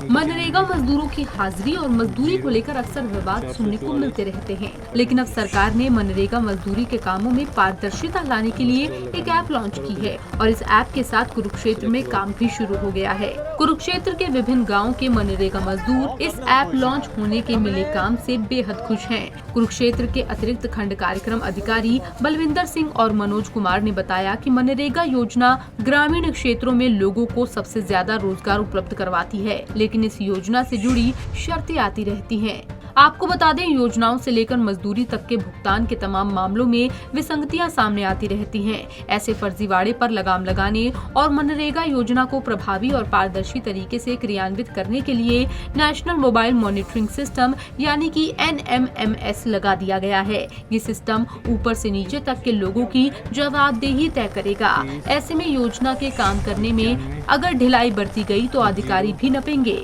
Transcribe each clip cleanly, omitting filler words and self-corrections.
मनरेगा मजदूरों की हाजिरी और मजदूरी को लेकर अक्सर विवाद सुनने को मिलते रहते हैं, लेकिन अब सरकार ने मनरेगा मजदूरी के कामों में पारदर्शिता लाने के लिए एक ऐप लॉन्च की है और इस ऐप के साथ कुरुक्षेत्र में काम भी शुरू हो गया है। कुरुक्षेत्र के विभिन्न गाँव के मनरेगा मजदूर इस ऐप लॉन्च होने के मिले काम से बेहद खुश हैं। कुरुक्षेत्र के अतिरिक्त खंड कार्यक्रम अधिकारी बलविंदर सिंह और मनोज कुमार ने बताया कि मनरेगा योजना ग्रामीण क्षेत्रों में लोगों को सबसे ज्यादा रोजगार उपलब्ध करवाती है, लेकिन इस योजना से जुड़ी शर्तें आती रहती हैं। आपको बता दें, योजनाओं से लेकर मजदूरी तक के भुगतान के तमाम मामलों में विसंगतियां सामने आती रहती हैं। ऐसे फर्जीवाड़े पर लगाम लगाने और मनरेगा योजना को प्रभावी और पारदर्शी तरीके से क्रियान्वित करने के लिए नेशनल मोबाइल मॉनिटरिंग सिस्टम यानी कि NMMS लगा दिया गया है। ये सिस्टम ऊपर से नीचे तक के लोगों की जवाबदेही तय करेगा। ऐसे में योजना के काम करने में अगर ढिलाई बरती गई तो अधिकारी भी नपेंगे।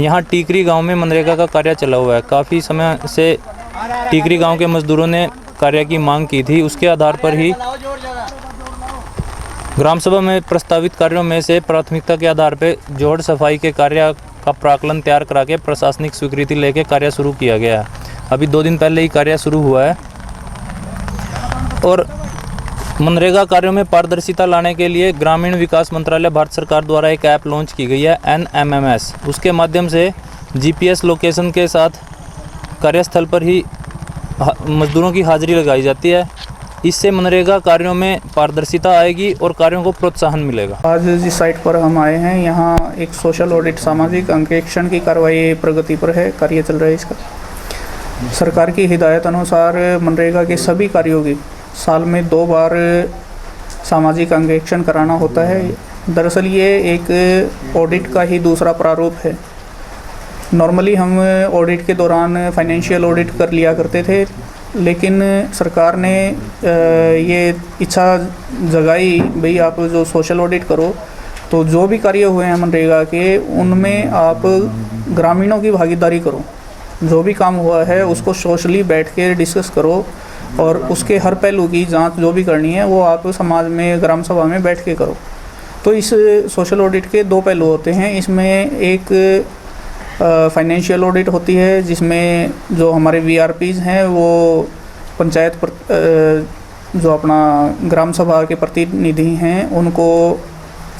यहाँ टीकरी गांव में मनरेगा का कार्य चला हुआ है। काफ़ी समय से टीकरी गांव के मजदूरों ने कार्य की मांग की थी। उसके आधार पर ही ग्राम सभा में प्रस्तावित कार्यों में से प्राथमिकता के आधार पर जोड़ सफाई के कार्य का प्राक्कलन तैयार करा के प्रशासनिक स्वीकृति लेके कार्य शुरू किया गया है। अभी 2 दिन पहले ही कार्य शुरू हुआ है और मनरेगा कार्यों में पारदर्शिता लाने के लिए ग्रामीण विकास मंत्रालय भारत सरकार द्वारा एक ऐप लॉन्च की गई है NMMS। उसके माध्यम से GPS लोकेशन के साथ कार्यस्थल पर ही मजदूरों की हाजिरी लगाई जाती है। इससे मनरेगा कार्यों में पारदर्शिता आएगी और कार्यों को प्रोत्साहन मिलेगा। आज जिस साइट पर हम आए हैं, यहाँ एक सोशल ऑडिट सामाजिक अंकेक्षण की कार्रवाई प्रगति पर है, कार्य चल रहा है इसका। सरकार की हिदायत अनुसार मनरेगा के सभी कार्यों की साल में 2 बार सामाजिक अंकेक्षण कराना होता है। दरअसल ये एक ऑडिट का ही दूसरा प्रारूप है। नॉर्मली हम ऑडिट के दौरान फाइनेंशियल ऑडिट कर लिया करते थे, लेकिन सरकार ने ये इच्छा जगाई भाई आप जो सोशल ऑडिट करो, तो जो भी कार्य हुए हैं मनरेगा के उनमें आप ग्रामीणों की भागीदारी करो। जो भी काम हुआ है उसको सोशली बैठ के डिस्कस करो और उसके हर पहलू की जांच जो भी करनी है वो आप समाज में ग्राम सभा में बैठ के करो। तो इस सोशल ऑडिट के 2 पहलू होते हैं। इसमें एक फाइनेंशियल ऑडिट होती है जिसमें जो हमारे VRPs हैं वो पंचायत जो अपना ग्राम सभा के प्रतिनिधि हैं उनको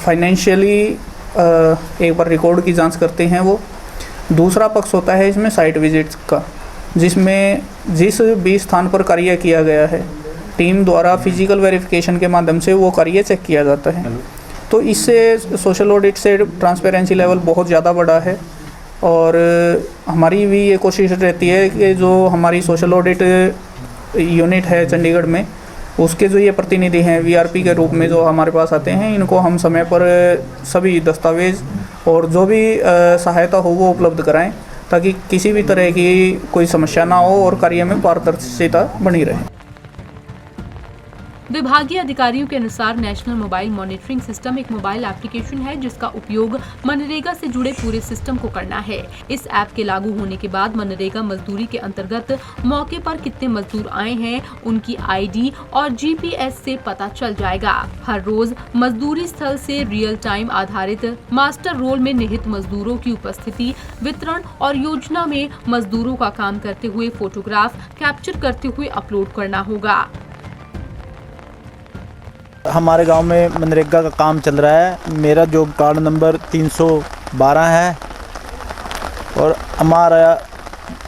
फाइनेंशियली एक बार रिकॉर्ड की जांच करते हैं वो। दूसरा पक्ष होता है इसमें साइट विजिट्स का, जिसमें जिस भी स्थान पर कार्य किया गया है टीम द्वारा फिजिकल वेरिफिकेशन के माध्यम से वो कार्य चेक किया जाता है। तो इससे सोशल ऑडिट से ट्रांसपेरेंसी लेवल बहुत ज़्यादा बढ़ा है और हमारी भी ये कोशिश रहती है कि जो हमारी सोशल ऑडिट यूनिट है चंडीगढ़ में, उसके जो ये प्रतिनिधि हैं VRP के रूप में जो हमारे पास आते हैं, इनको हम समय पर सभी दस्तावेज़ और जो भी सहायता हो वो उपलब्ध कराएं ताकि किसी भी तरह की कोई समस्या ना हो और कार्य में पारदर्शिता बनी रहे। विभागीय अधिकारियों के अनुसार नेशनल मोबाइल मॉनिटरिंग सिस्टम एक मोबाइल एप्लीकेशन है जिसका उपयोग मनरेगा से जुड़े पूरे सिस्टम को करना है। इस ऐप के लागू होने के बाद मनरेगा मजदूरी के अंतर्गत मौके पर कितने मजदूर आए हैं उनकी ID और GPS से पता चल जाएगा। हर रोज मजदूरी स्थल से रियल टाइम आधारित मास्टर रोल में निहित मजदूरों की उपस्थिति, वितरण और योजना में मजदूरों का काम करते हुए फोटोग्राफ कैप्चर करते हुए अपलोड करना होगा। हमारे गांव में मनरेगा का काम चल रहा है। मेरा जॉब कार्ड नंबर 312 है और हमारा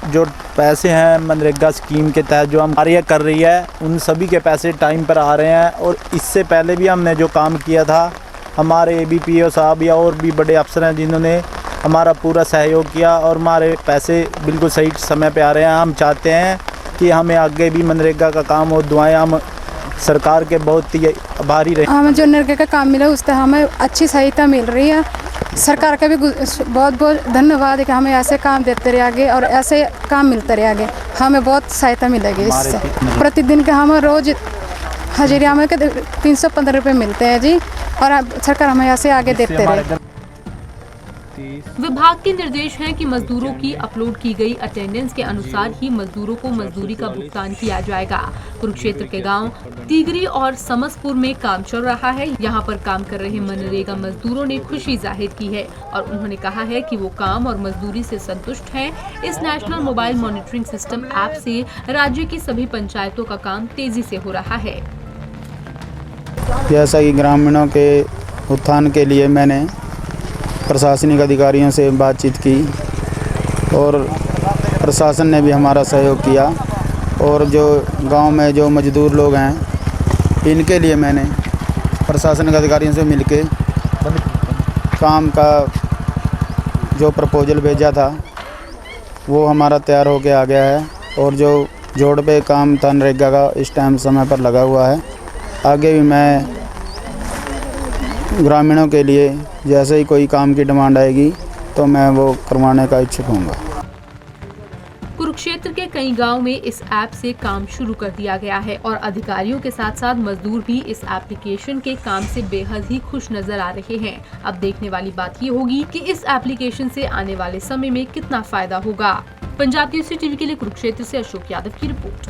जो पैसे हैं मनरेगा स्कीम के तहत जो हम कार्य कर रही है उन सभी के पैसे टाइम पर आ रहे हैं। और इससे पहले भी हमने जो काम किया था, हमारे ABPO साहब या और भी बड़े अफसर हैं जिन्होंने हमारा पूरा सहयोग किया और हमारे पैसे बिल्कुल सही समय पे आ रहे हैं। हम चाहते हैं कि हमें आगे भी मनरेगा का काम और दुआएं हम सरकार के बहुत ही आभारी रहे। हमें जो मनरेगा का काम मिला उससे हमें अच्छी सहायता मिल रही है। सरकार का भी बहुत बहुत धन्यवाद है कि हमें ऐसे काम देते रहे आगे और ऐसे काम मिलते रहे आगे, हमें बहुत सहायता मिलेगी इससे। प्रतिदिन के हमें रोज हजिरा में 315 रुपये मिलते हैं जी और सरकार हमें ऐसे आगे देते रहे। विभाग के निर्देश हैं कि मजदूरों की अपलोड की गई अटेंडेंस के अनुसार ही मजदूरों को मजदूरी का भुगतान किया जाएगा। कुरुक्षेत्र के गांव तीगरी और समसपुर में काम चल रहा है। यहां पर काम कर रहे मनरेगा मजदूरों ने खुशी जाहिर की है और उन्होंने कहा है कि वो काम और मजदूरी से संतुष्ट हैं। इस national mobile monitoring system app से राज्य की सभी पंचायतों का काम तेजी से हो रहा है। जैसा कि ग्रामीणों के उत्थान के लिए मैंने प्रशासनिक अधिकारियों से बातचीत की और प्रशासन ने भी हमारा सहयोग किया और जो गांव में जो मजदूर लोग हैं इनके लिए मैंने प्रशासनिक अधिकारियों से मिलके काम का जो प्रपोजल भेजा था वो हमारा तैयार होके आ गया है और जो जोड़ पे काम था नरेगा का इस टाइम समय पर लगा हुआ है। आगे भी मैं ग्रामीणों के लिए जैसे ही कोई काम की डिमांड आएगी तो मैं वो करवाने का इच्छुक हूँगा। कुरुक्षेत्र के कई गांव में इस ऐप से काम शुरू कर दिया गया है और अधिकारियों के साथ साथ मजदूर भी इस एप्लीकेशन के काम से बेहद ही खुश नजर आ रहे हैं। अब देखने वाली बात ये होगी कि इस एप्लीकेशन से आने वाले समय में कितना फायदा होगा। पंजाब केसरी टीवी के लिए कुरुक्षेत्र से अशोक यादव की रिपोर्ट।